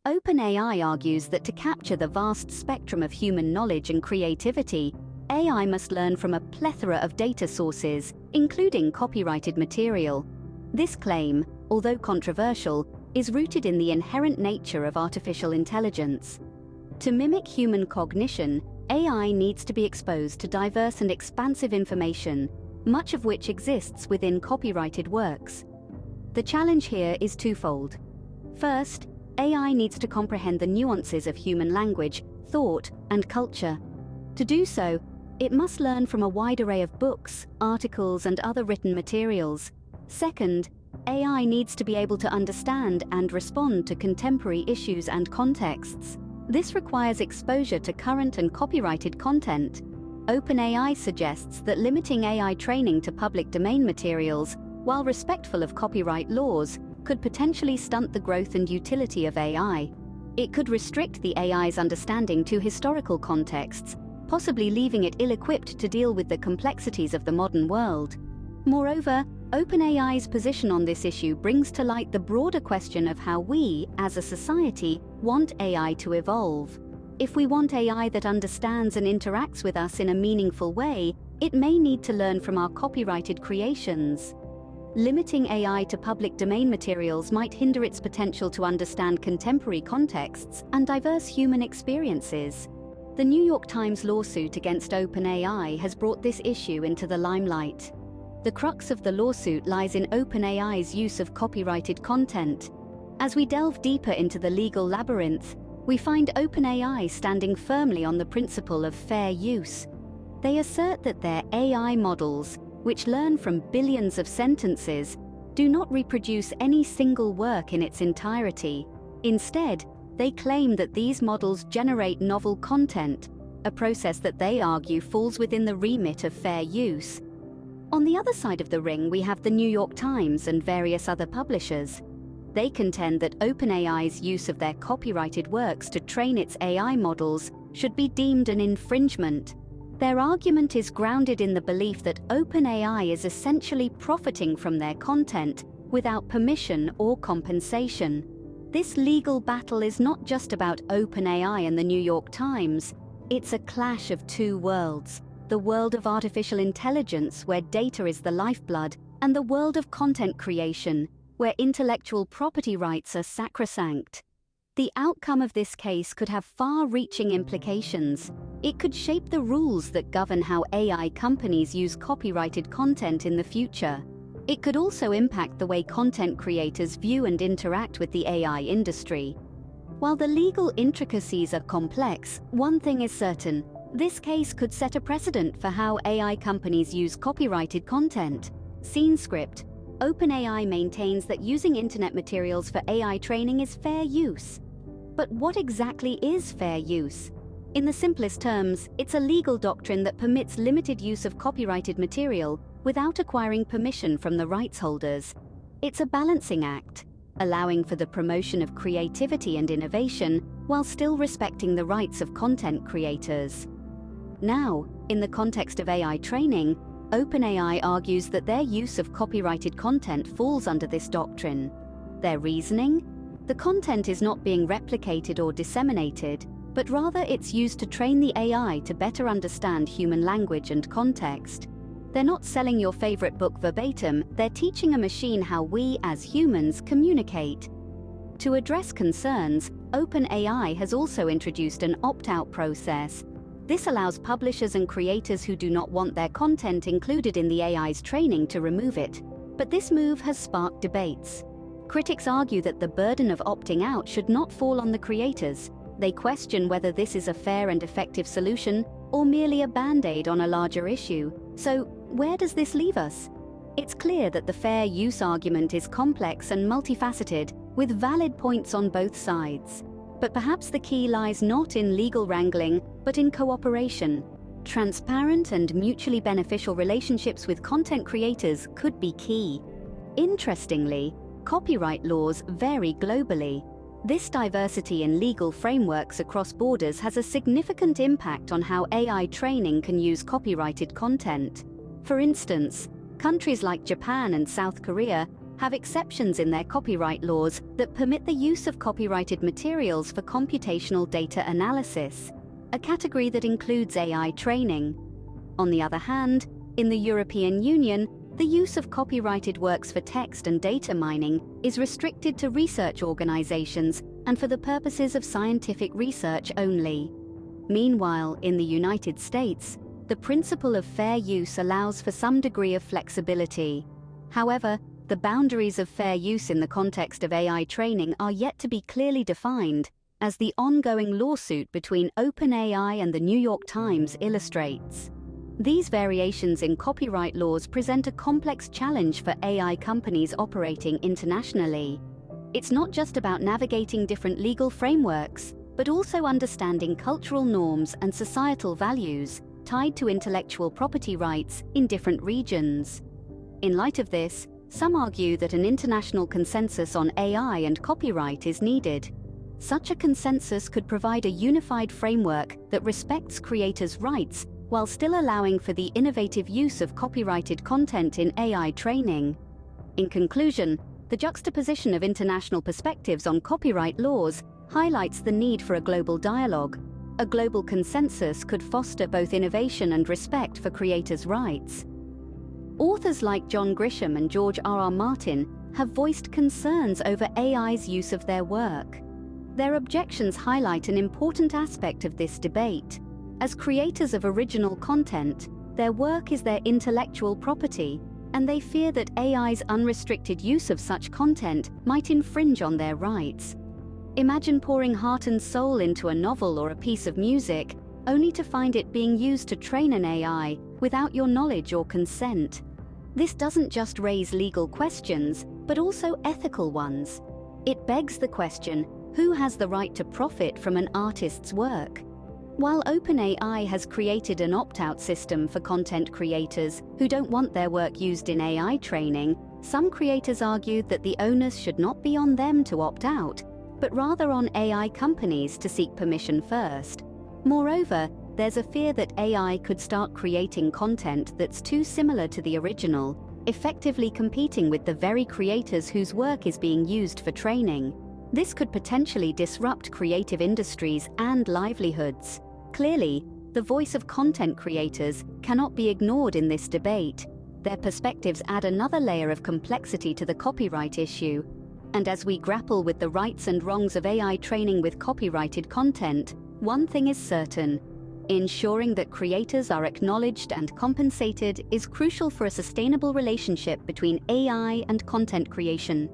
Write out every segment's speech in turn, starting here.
OpenAI argues that to capture the vast spectrum of human knowledge and creativity, AI must learn from a plethora of data sources, including copyrighted material. This claim, although controversial, is rooted in the inherent nature of artificial intelligence. To mimic human cognition, AI needs to be exposed to diverse and expansive information, much of which exists within copyrighted works. The challenge here is twofold. First, AI needs to comprehend the nuances of human language, thought, and culture. To do so, it must learn from a wide array of books, articles, and other written materials. Second, AI needs to be able to understand and respond to contemporary issues and contexts. This requires exposure to current and copyrighted content. OpenAI suggests that limiting AI training to public domain materials, while respectful of copyright laws, could potentially stunt the growth and utility of AI. It could restrict the AI's understanding to historical contexts, possibly leaving it ill-equipped to deal with the complexities of the modern world. Moreover, OpenAI's position on this issue brings to light the broader question of how we, as a society, want AI to evolve. If we want AI that understands and interacts with us in a meaningful way, it may need to learn from our copyrighted creations. Limiting AI to public domain materials might hinder its potential to understand contemporary contexts and diverse human experiences. The New York Times lawsuit against OpenAI has brought this issue into the limelight. The crux of the lawsuit lies in OpenAI's use of copyrighted content. As we delve deeper into the legal labyrinth, we find OpenAI standing firmly on the principle of fair use. They assert that their AI models, which learn from billions of sentences, do not reproduce any single work in its entirety. Instead, they claim that these models generate novel content, a process that they argue falls within the remit of fair use. On the other side of the ring, we have the New York Times and various other publishers. They contend that OpenAI's use of their copyrighted works to train its AI models should be deemed an infringement. Their argument is grounded in the belief that OpenAI is essentially profiting from their content without permission or compensation. This legal battle is not just about OpenAI and the New York Times. It's a clash of two worlds: the world of artificial intelligence, where data is the lifeblood, and the world of content creation, where intellectual property rights are sacrosanct. The outcome of this case could have far-reaching implications. It could shape the rules that govern how AI companies use copyrighted content in the future. It could also impact the way content creators view and interact with the AI industry. While the legal intricacies are complex, one thing is certain: this case could set a precedent for how AI companies use copyrighted content. SceneScript: OpenAI maintains that using internet materials for AI training is fair use. But what exactly is fair use? In the simplest terms, it's a legal doctrine that permits limited use of copyrighted material without acquiring permission from the rights holders. It's a balancing act, allowing for the promotion of creativity and innovation while still respecting the rights of content creators. Now, in the context of AI training, OpenAI argues that their use of copyrighted content falls under this doctrine. Their reasoning? The content is not being replicated or disseminated, but rather it's used to train the AI to better understand human language and context. They're not selling your favorite book verbatim, they're teaching a machine how we, as humans, communicate. To address concerns, OpenAI has also introduced an opt-out process. This allows publishers and creators who do not want their content included in the AI's training to remove it. But this move has sparked debates. Critics argue that the burden of opting out should not fall on the creators. They question whether this is a fair and effective solution or merely a band-aid on a larger issue. So, where does this leave us? It's clear that the fair use argument is complex and multifaceted, with valid points on both sides. But perhaps the key lies not in legal wrangling, but in cooperation. Transparent and mutually beneficial relationships with content creators could be key. Interestingly, copyright laws vary globally. This diversity in legal frameworks across borders has a significant impact on how AI training can use copyrighted content. For instance, countries like Japan and South Korea have exceptions in their copyright laws that permit the use of copyrighted materials for computational data analysis, a category that includes AI training. On the other hand, in the European Union, the use of copyrighted works for text and data mining is restricted to research organizations and for the purposes of scientific research only. Meanwhile, in the United States, the principle of fair use allows for some degree of flexibility. However, the boundaries of fair use in the context of AI training are yet to be clearly defined, as the ongoing lawsuit between OpenAI and the New York Times illustrates. These variations in copyright laws present a complex challenge for AI companies operating internationally. It's not just about navigating different legal frameworks, but also understanding cultural norms and societal values tied to intellectual property rights in different regions. In light of this, some argue that an international consensus on AI and copyright is needed. Such a consensus could provide a unified framework that respects creators' rights while still allowing for the innovative use of copyrighted content in AI training. In conclusion, the juxtaposition of international perspectives on copyright laws highlights the need for a global dialogue. A global consensus could foster both innovation and respect for creators' rights. Authors like John Grisham and George R.R. Martin have voiced concerns over AI's use of their work. Their objections highlight an important aspect of this debate. As creators of original content, their work is their intellectual property, and they fear that AI's unrestricted use of such content might infringe on their rights. Imagine pouring heart and soul into a novel or a piece of music, only to find it being used to train an AI without your knowledge or consent. This doesn't just raise legal questions, but also ethical ones. It begs the question, who has the right to profit from an artist's work? While OpenAI has created an opt-out system for content creators who don't want their work used in AI training, some creators argued that the onus should not be on them to opt out, but rather on AI companies to seek permission first. Moreover, there's a fear that AI could start creating content that's too similar to the original, effectively competing with the very creators whose work is being used for training. This could potentially disrupt creative industries and livelihoods. Clearly, the voice of content creators cannot be ignored in this debate. Their perspectives add another layer of complexity to the copyright issue. And as we grapple with the rights and wrongs of AI training with copyrighted content, one thing is certain: ensuring that creators are acknowledged and compensated is crucial for a sustainable relationship between AI and content creation.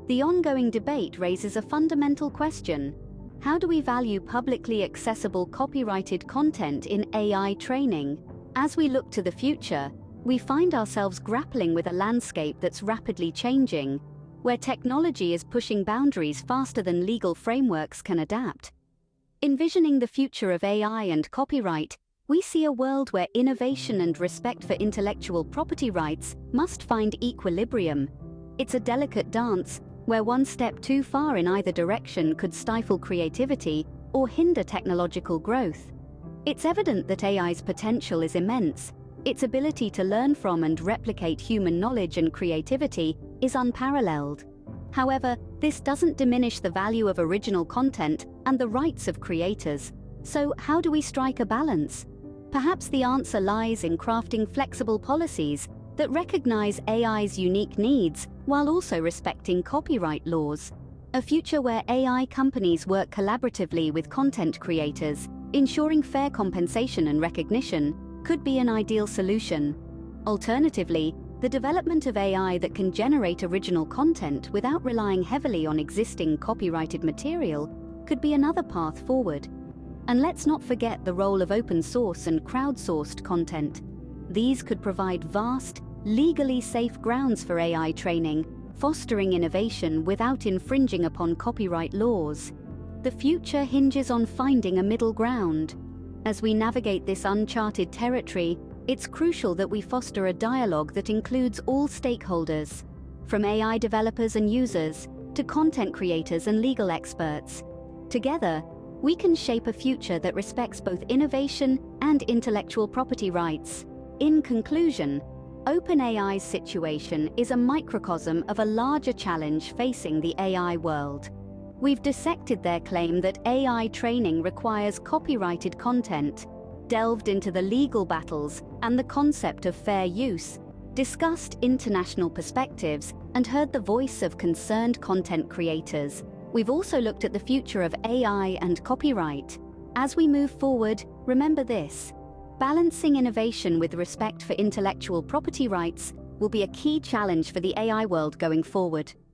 The ongoing debate raises a fundamental question: how do we value publicly accessible copyrighted content in AI training? As we look to the future, we find ourselves grappling with a landscape that's rapidly changing, where technology is pushing boundaries faster than legal frameworks can adapt. Envisioning the future of AI and copyright, we see a world where innovation and respect for intellectual property rights must find equilibrium. It's a delicate dance, where one step too far in either direction could stifle creativity or hinder technological growth. It's evident that AI's potential is immense. Its ability to learn from and replicate human knowledge and creativity is unparalleled. However, this doesn't diminish the value of original content and the rights of creators. So, how do we strike a balance? Perhaps the answer lies in crafting flexible policies that recognize AI's unique needs while also respecting copyright laws. A future where AI companies work collaboratively with content creators, ensuring fair compensation and recognition, could be an ideal solution. Alternatively, the development of AI that can generate original content without relying heavily on existing copyrighted material could be another path forward. And let's not forget the role of open source and crowdsourced content. These could provide vast, legally safe grounds for AI training, fostering innovation without infringing upon copyright laws. The future hinges on finding a middle ground. As we navigate this uncharted territory, it's crucial that we foster a dialogue that includes all stakeholders, from AI developers and users to content creators and legal experts. Together, we can shape a future that respects both innovation and intellectual property rights. In conclusion, OpenAI's situation is a microcosm of a larger challenge facing the AI world. We've dissected their claim that AI training requires copyrighted content, delved into the legal battles and the concept of fair use, discussed international perspectives, and heard the voice of concerned content creators. We've also looked at the future of AI and copyright. As we move forward, remember this: balancing innovation with respect for intellectual property rights will be a key challenge for the AI world going forward.